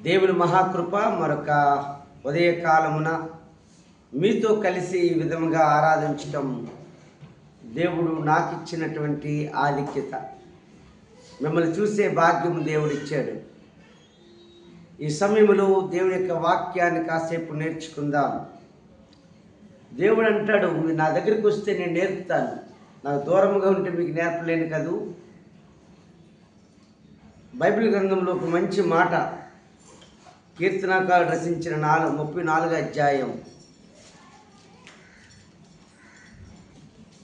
దేవుని మహాకృప మరొక ఉదయకాలమున మీతో కలిసి ఈ విధముగా ఆరాధించటం దేవుడు నాకు ఇచ్చినటువంటి ఆధిక్యత. మిమ్మల్ని చూసే భాగ్యం దేవుడిచ్చాడు. ఈ సమయంలో దేవుని యొక్క వాక్యాన్ని కాసేపు నేర్చుకుందాం. దేవుడు అంటాడు, మీరు నా దగ్గరికి వస్తే నేను నేర్పుతాను. నాకు దూరంగా ఉంటే మీకు నేర్పలేను కదూ. బైబిల్ గ్రంథంలో ఒక మంచి మాట, కీర్తనకారుడు రచించిన 34వ అధ్యాయం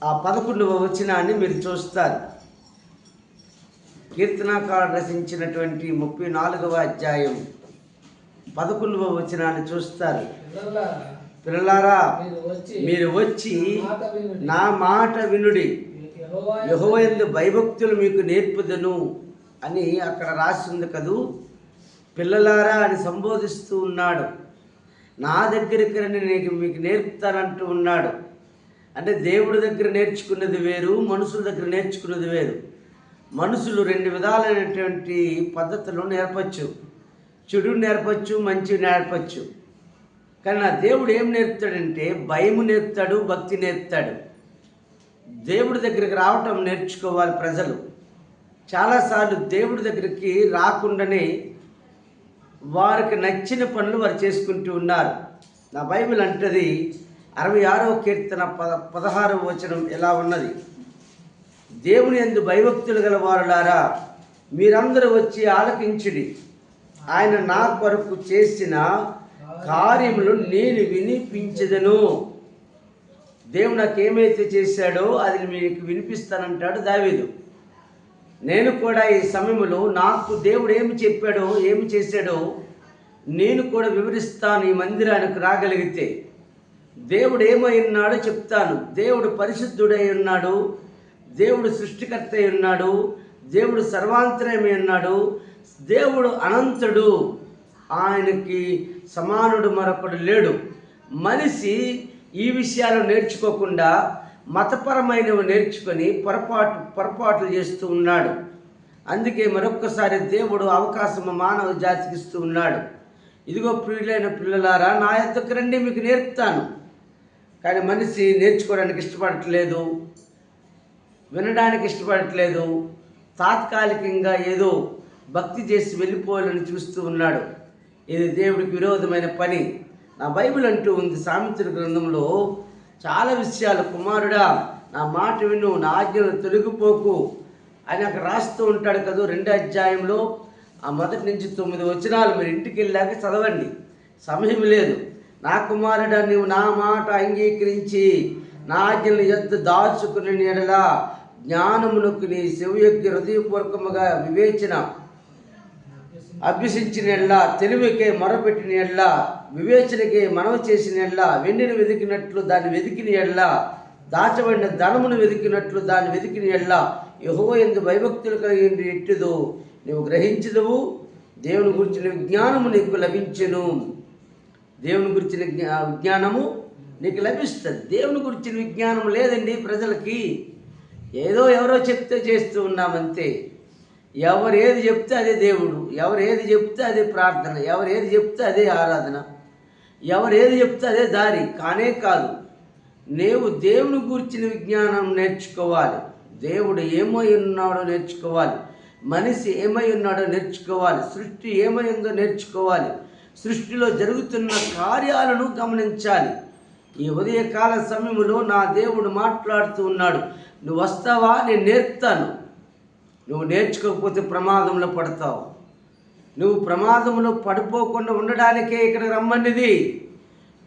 ఆ 11వ వచనాన్ని మీరు చూస్తారు. కీర్తనకారుడు రచించినటువంటి 34వ అధ్యాయం 11వ వచనాన్ని చూస్తారు. పిల్లలారా, మీరు వచ్చి నా మాట వినుడి, యెహోవాయందు భయభక్తులు మీకు నేర్పుదను అని అక్కడ రాసి ఉంది కదూ. పిల్లలారా అని సంబోధిస్తూ ఉన్నాడు. నా దగ్గరికి రండి, నేను మీకు నేర్పుతానంటూ ఉన్నాడు. అంటే దేవుడి దగ్గర నేర్చుకున్నది వేరు, మనుషుల దగ్గర నేర్చుకున్నది వేరు. మనుషులు 2 విధాలైనటువంటి పద్ధతులు నేర్పచ్చు. చెడు నేర్పచ్చు, మంచి నేర్పచ్చు. కానీ నా దేవుడు ఏం నేర్పుతాడంటే భయము నేర్పుతాడు, భక్తి నేర్పుతాడు. దేవుడి దగ్గరికి రావటం నేర్చుకోవాలి ప్రజలు. చాలాసార్లు దేవుడి దగ్గరికి రాకుండానే వారికి నచ్చిన పనులు వారు చేసుకుంటూ ఉన్నారు. నా బైబిల్ అంటది 66వ కీర్తన 16వ వచనం ఎలా ఉన్నది, దేవుని యందు భయభక్తులు గల వారులారా మీరందరూ వచ్చి ఆలకించుడి, ఆయన నా కొరకు చేసిన కార్యములు నేను వినిపించదను. దేవుడు నాకేమైతే చేశాడో అది మీకు వినిపిస్తానంటాడు దావీదు. నేను కూడా ఈ సమయంలో నాకు దేవుడు ఏమి చెప్పాడో, ఏమి చేశాడో నేను కూడా వివరిస్తాను. ఈ మందిరానికి రాగలిగితే దేవుడు ఏమై ఉన్నాడో చెప్తాను. దేవుడు పరిశుద్ధుడై ఉన్నాడు, దేవుడు సృష్టికర్త అయి ఉన్నాడు, దేవుడు సర్వాంతరమై ఉన్నాడు, దేవుడు అనంతుడు, ఆయనకి సమానుడు మరొకడు లేడు. మనిషి ఈ విషయాలు నేర్చుకోకుండా మతపరమైనవి నేర్చుకొని పొరపాట్లు చేస్తూ ఉన్నాడు. అందుకే మరొక్కసారి దేవుడు అవకాశం మానవ జాతికి ఇస్తూ ఉన్నాడు. ఇదిగో ప్రియులైన పిల్లలారా, నా యొద్దకు రండి, మీకు నేర్పుతాను. కానీ మనిషి నేర్చుకోవడానికి ఇష్టపడట్లేదు, వినడానికి ఇష్టపడట్లేదు. తాత్కాలికంగా ఏదో భక్తి చేసి వెళ్ళిపోవాలని చూస్తూ ఉన్నాడు. ఇది దేవుడికి విరోధమైన పని. నా బైబిల్ అంటూ ఉంది సామెతల గ్రంథంలో చాలా విషయాలు. కుమారుడా, నా మాట విను, నా ఆజ్ఞలు తొలగిపోకు అని అక్కడ రాస్తూ ఉంటాడు కదా 2వ అధ్యాయంలో ఆ 1 నుంచి 9 వచనాలు. మీరు ఇంటికి వెళ్ళాక చదవండి, సమయం లేదు. నా కుమారుడా, నీవు నా మాట అంగీకరించి నా ఆజ్ఞలు యొద్ద దాచుకుని ఎడల జ్ఞానమునకు నీ చెవియొగ్గి హృదయపూర్వకముగా వివేచన అభ్యసించిన ఎడ్ల, తెలివికే మొరపెట్టిన ఎడ్ల, వివేచనకే మనవి చేసిన ఎడ్ల, వెండిని వెతికినట్లు దాన్ని వెతికిన ఎడ్ల, దాచబడిన ధనమును వెతికినట్లు దాన్ని వెతికిన ఎడ్ల, యెహోవా యందు భయభక్తులు కలిగి ఎట్టుదో నీవు గ్రహించదువు. దేవుని గురించిన విజ్ఞానము నీకు లభించెను. దేవుని గురించిన విజ్ఞానము నీకు లభిస్తుంది. దేవుని గురించిన విజ్ఞానం లేదండి ప్రజలకి. ఏదో ఎవరో చెప్తే చేస్తూ ఉన్నామంతే. ఎవరు ఏది చెప్తే అదే దేవుడు, ఎవరు ఏది చెప్తే అదే ప్రార్థన, ఎవరు ఏది చెప్తే అదే ఆరాధన, ఎవరు ఏది చెప్తే అదే దారి. కానే కాదు. నీవు దేవుని గురించిన విజ్ఞానం నేర్చుకోవాలి. దేవుడు ఏమై ఉన్నాడో నేర్చుకోవాలి, మనిషి ఏమై ఉన్నాడో నేర్చుకోవాలి, సృష్టి ఏమై ఉందో నేర్చుకోవాలి, సృష్టిలో జరుగుతున్న కార్యాలను గమనించాలి. ఈ ఉదయకాల సమయంలో నా దేవుడు మాట్లాడుతూ ఉన్నాడు. నువ్వు వస్తావా, నేను నేర్పుతాను. నువ్వు నేర్చుకోకపోతే ప్రమాదంలో పడతావు. నువ్వు ప్రమాదంలో పడిపోకుండా ఉండడానికే ఇక్కడ రమ్మన్నది.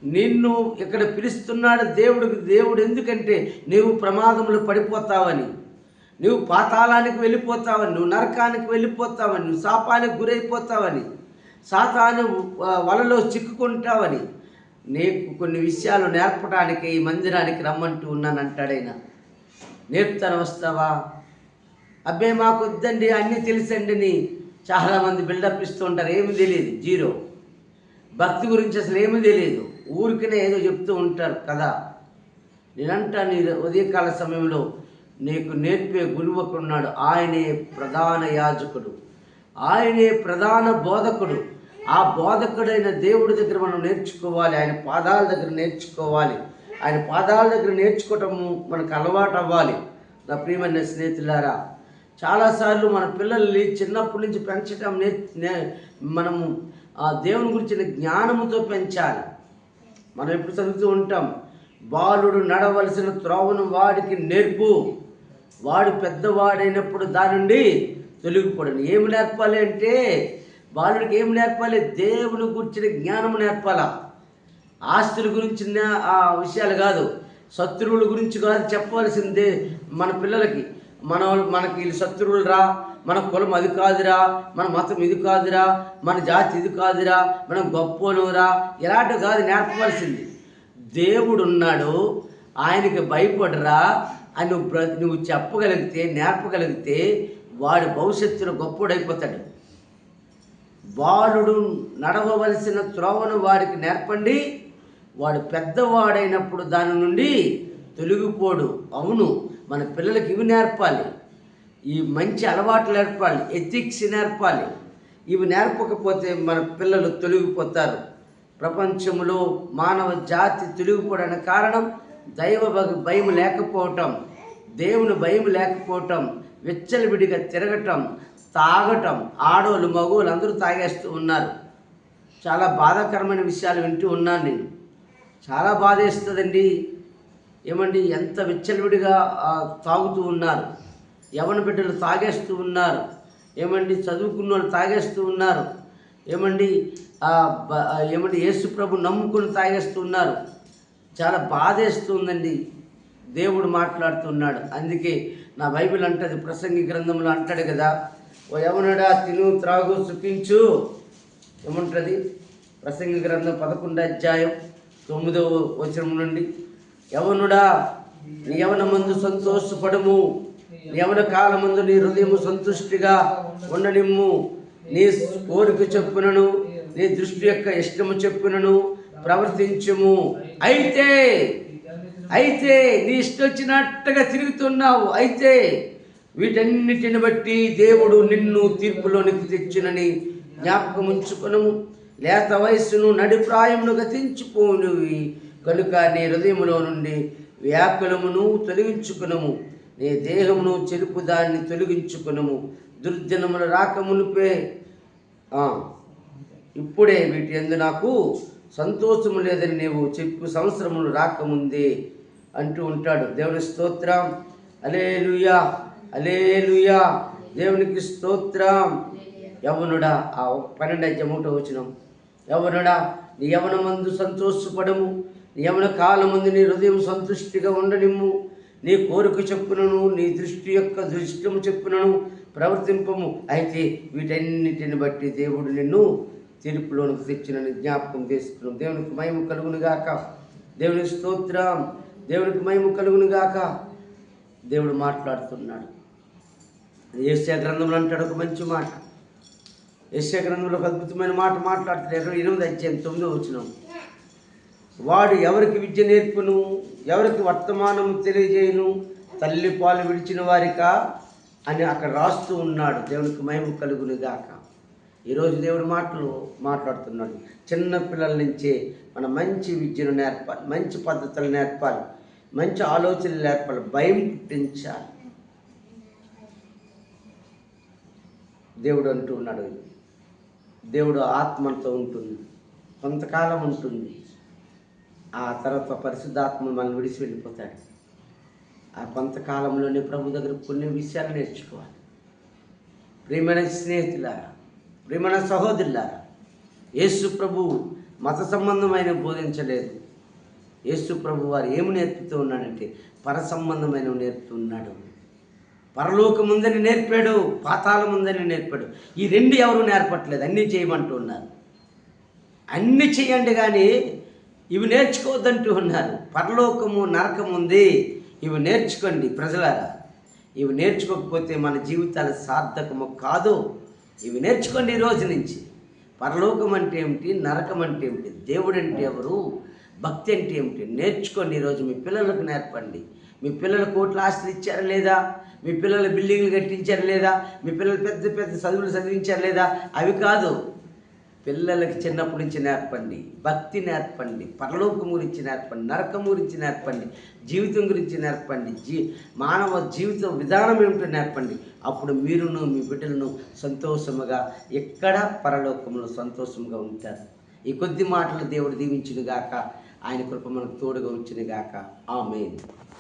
నిన్ను ఇక్కడ పిలుస్తున్నాడు దేవుడు. ఎందుకంటే నీవు ప్రమాదంలో పడిపోతావని, నువ్వు పాతాళానికి వెళ్ళిపోతావని, నువ్వు నరకానికి వెళ్ళిపోతావని, నువ్వు శాపానికి గురైపోతావని, సాతాను వలలో చిక్కుకుంటావని నీకు కొన్ని విషయాలు నేర్పడానికి ఈ మందిరానికి రమ్మంటూ ఉన్నానంటాడైనా. నేర్పుతాను, వస్తావా? అబ్బే మాకు వద్దండి, అన్నీ తెలుసండి అని చాలామంది బిల్డప్ ఇస్తూ ఉంటారు. ఏమి తెలియదు, జీరో. భక్తి గురించి అసలు ఏమీ తెలియదు, ఊరికనే ఏదో చెప్తూ ఉంటారు కదా. నేనంటాను, ఉదయకాల సమయంలో నీకు నేర్పే గురువుకున్నాడు. ఆయనే ప్రధాన యాజకుడు, ఆయనే ప్రధాన బోధకుడు, ఆ బోధకుడైన దేవుడి దగ్గర మనం నేర్చుకోవాలి, ఆయన పాదాల దగ్గర నేర్చుకోవాలి. ఆయన పాదాల దగ్గర నేర్చుకోవటము మనకు అలవాటు అవ్వాలి. నా ప్రియమైన స్నేహితులారా, చాలాసార్లు మన పిల్లల్ని చిన్నప్పటి నుంచి పెంచటం మనము ఆ దేవుని గురించిన జ్ఞానముతో పెంచాలి. మనం ఎప్పుడు చదువుతూ ఉంటాం, బాలుడు నడవలసిన త్రోవను వాడికి నేర్పు, వాడు పెద్దవాడైనప్పుడు దాని నుండి తొలగిపోడని. ఏమి నేర్పాలి అంటే, బాలుడికి ఏమి నేర్పాలి? దేవుని గురించిన జ్ఞానము నేర్పాలా. ఆస్తుల గురించిన ఆ విషయాలు కాదు, శత్రువుల గురించి కాదు చెప్పవలసిందే మన పిల్లలకి. మనకి వీళ్ళు శత్రువులు రా, మన కులం అది కాదురా, మన మతం ఇది కాదురా, మన జాతి ఇది కాదురా, మనం గొప్పనురా, ఇలాంటివి కాదు నేర్పవలసింది. దేవుడు ఉన్నాడు, ఆయనకి భయపడరా అని నువ్వు చెప్పగలిగితే, నేర్పగలిగితే వాడి భవిష్యత్తులో గొప్పోడైపోతాడు. బాలుడు నడవవలసిన త్రోవను వాడికి నేర్పండి, వాడు పెద్దవాడైనప్పుడు దాని నుండి తొలగిపోడు. అవును, మన పిల్లలకి ఇవి నేర్పాలి, ఈ మంచి అలవాట్లు నేర్పాలి, ఎథిక్స్ నేర్పాలి. ఇవి నేర్పకపోతే మన పిల్లలు తొలగిపోతారు. ప్రపంచంలో మానవ జాతి తొలగిపోవడానికి కారణం దైవ భయం లేకపోవటం, దేవుని భయం లేకపోవటం, విచ్చలవిడిగా తిరగటం, తాగటం. ఆడోళ్ళు మగోళ్ళు అందరూ తాగేస్తూ ఉన్నారు. చాలా బాధాకరమైన విషయాలు వింటూ ఉన్నాను నేను. చాలా బాధేస్తుందండి. ఏమండి, ఎంత విచ్చలవిడిగా తాగుతూ ఉన్నారు. యవన బిడ్డలు తాగేస్తూ ఉన్నారు. ఏమండి, చదువుకున్న వాళ్ళు తాగేస్తూ ఉన్నారు. ఏమండి యేసు ప్రభు నమ్ముకుని తాగేస్తూ ఉన్నారు. చాలా బాధేస్తుందండి. దేవుడు మాట్లాడుతున్నాడు. అందుకే నా బైబిల్ అంటది, ప్రసంగి గ్రంథంలో అంటాడు కదా, ఓ యవనుడా తిను త్రాగు సుఖించు. ఏముంటుంది? ప్రసంగి గ్రంథం 11వ అధ్యాయం 9వ వచనం నుండి, యవనుడా నీ యవనమందు సంతోషపడము, నీ యవన కాలమందు నీ హృదయము సంతుష్టిగా ఉండనిమ్ము, నీ కోరిక చెప్పునను నీ దృష్టి యొక్క ఇష్టము చెప్పునను ప్రవర్తించుము. అయితే నీ ఇష్టం వచ్చినట్టుగా తిరుగుతున్నావు. అయితే వీటన్నిటిని బట్టి దేవుడు నిన్ను తీర్పులోనికి తెచ్చునని జ్ఞాపకం ఉంచుకొనుము. లేత వయస్సును నడిప్రాయమును గతించిపోనువి కనుక నీ హృదయములో నుండి వ్యాకులమును తొలగించుకునము, నీ దేహమును చెరుపు దాన్ని తొలగించుకునము. దుర్జనములు రాకమునిపే ఇప్పుడే వీటి యందు నాకు సంతోషము లేదని నీవు చెప్పు సంవత్సరములు రాకముందే అంటూ ఉంటాడు. దేవుని స్తోత్రం, హల్లెలూయా, హల్లెలూయా, దేవునికి స్తోత్రం. యవనుడా, ఆ 12వ వచనం, యవనుడా నీ యవనమందు సంతోషపడము, నీ యవన కాలమందు నీ హృదయం సంతుష్టిగా ఉండనిమ్ము, నీ కోరిక చెప్పునను నీ దృష్టి యొక్క దృష్టము చెప్పునను ప్రవర్తింపము. అయితే వీటన్నిటిని బట్టి దేవుడు నిన్ను తీర్పులోనికి తెచ్చినని జ్ఞాపకం చేసుకున్నాం. దేవునికి మహిమ కలుగును గాక. దేవునికి స్తోత్రం, దేవునికి మహిమ కలుగును గాక. దేవుడు మాట్లాడుతున్నాడు. యెషయా గ్రంథంలో అంటాడు ఒక మంచి మాట. యెషయా గ్రంథంలో ఒక అద్భుతమైన మాట మాట్లాడుతాడు. 28వ అధ్యాయం 9వ వచనం, వాడు ఎవరికి విద్య నేర్పును, ఎవరికి వర్తమానం తెలియజేయును, తల్లి పాలు విడిచిన వారికా అని అక్కడ రాస్తూ ఉన్నాడు. దేవునికి మహిమ కలుగును గాక. ఈరోజు దేవుడు మాట్లాడుతున్నాడు. చిన్న పిల్లల నుంచే మనం మంచి విద్యను నేర్పాలి, మంచి పద్ధతులు నేర్పాలి, మంచి ఆలోచనలు నేర్పాలి, భయం పుట్టించాలి. దేవుడు అంటూ ఉన్నాడు, దేవుడు ఆత్మతో ఉంటుంది, కొంతకాలం ఉంటుంది, ఆ తర్వాత పరిశుద్ధాత్మ మనల్ని విడిచి వెళ్ళిపోతాడు. ఆ కొంతకాలంలోనే ప్రభు దగ్గర కొన్ని విషయాలు నేర్చుకోవాలి. ప్రియమైన స్నేహితులారా, ప్రియమైన సహోదరులారా, యేసు ప్రభు మత సంబంధమైన బోధించలేదు. యేసు ప్రభు వారు ఏమి నేర్పుతూ ఉన్నాడంటే పర సంబంధమైన నేర్పుతున్నాడు. పరలోకం ఉందని నేర్పాడు, పాతాళం ఉందని నేర్పాడు. ఈ రెండు ఎవరు నేర్పట్లేదు, అన్నీ చేయమంటూ ఉన్నారు. అన్నీ చేయండి కానీ ఇవి నేర్చుకోవద్దంటూ ఉన్నారు. పరలోకము నరకం ఉంది, ఇవి నేర్చుకోండి ప్రజలారా. ఇవి నేర్చుకోకపోతే మన జీవితాలు సార్థకము కాదు. ఇవి నేర్చుకోండి ఈ రోజు నుంచి. పరలోకం అంటే ఏమిటి, నరకం అంటే ఏమిటి, దేవుడు అంటే ఎవరు, భక్తి అంటే ఏమిటి నేర్చుకోండి. ఈరోజు మీ పిల్లలకు నేర్పండి. మీ పిల్లలు కోట్ల ఆస్తులు ఇచ్చారా లేదా, మీ పిల్లలు బిల్డింగ్లు కట్టించారా లేదా, మీ పిల్లలు పెద్ద పెద్ద చదువులు చదివించారా లేదా, అవి కాదు. పిల్లలకి చిన్నప్పటి నుంచి నేర్పండి, భక్తి నేర్పండి, పరలోకం గురించి నేర్పండి, నరకం గురించి నేర్పండి, జీవితం గురించి నేర్పండి, మానవ జీవిత విధానం ఏమిటో నేర్పండి. అప్పుడు మీరును మీ బిడ్డలను సంతోషముగా ఎక్కడ పరలోకంలో సంతోషంగా ఉంటారు. ఈ కొద్ది మాటలు దేవుడు దీవించునుగాక. ఆయన కృప మనకు తోడుగా ఉంచునుగాక. ఆమేన్.